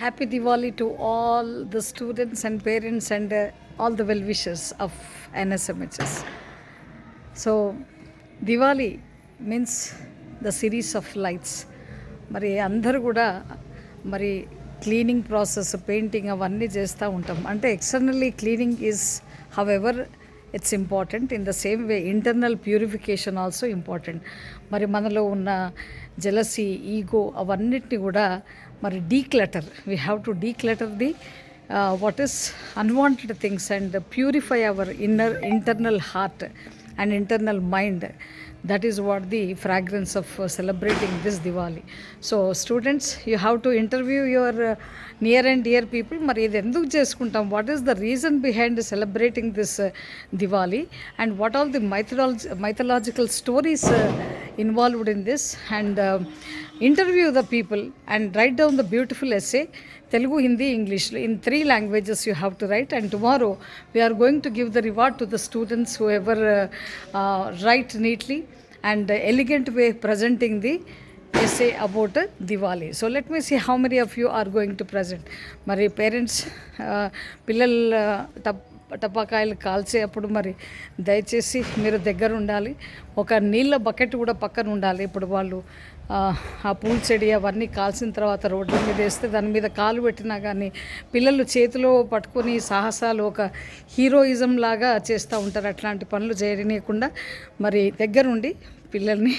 Happy Diwali to all the students and parents and all the well wishers of NSMHS. So, Diwali means the series of lights. మరి అందరూ కూడా మరి cleaning process painting అవన్నీ చేస్తూ ఉంటాం. అంటే externally cleaning is however it's important. In the same way internal purification also important. మరి మనలో ఉన్న జెలసీ, ఈగో అవన్నిటిని కూడా మరి declutter, we have to declutter the what is unwanted things and purify hour internal heart and internal mind. That is what the fragrance of celebrating this Diwali. So students, you have to interview your near and dear people. Mari idu enduku cheskuntam, what is the reason behind celebrating this Diwali, and what are the mythological stories involved in this, and interview the people and write down the beautiful essay. Telugu, Hindi, English, in 3 languages you have to write. And tomorrow we are going to give the reward to the students whoever write neatly and elegant way presenting the essay about Diwali. So let me see how many of you are going to present. Mari parents పిల్లలు టపాకాయలు కాల్చే అప్పుడు మరి దయచేసి మీరు దగ్గర ఉండాలి. ఒక నీళ్ళ బకెట్ కూడా పక్కన ఉండాలి. ఇప్పుడు వాళ్ళు ఆ పూల చెడి అవన్నీ కాల్చిన తర్వాత రోడ్ల మీద వేస్తే దాని మీద కాలు పెట్టినా కానీ పిల్లలు చేతిలో పట్టుకొని సాహసాలు ఒక హీరోయిజం లాగా చేస్తూ ఉంటారు. అట్లాంటి పనులు చేయనీయకుండా మరి దగ్గరుండి పిల్లల్ని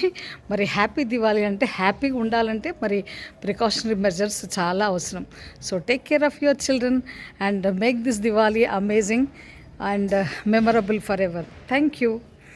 మరి హ్యాపీ దివాళీ అంటే హ్యాపీగా ఉండాలంటే మరి ప్రికాషనరీ మెజర్స్ చాలా అవసరం. So take care of your children and make this Diwali amazing and memorable for ever. Thank you.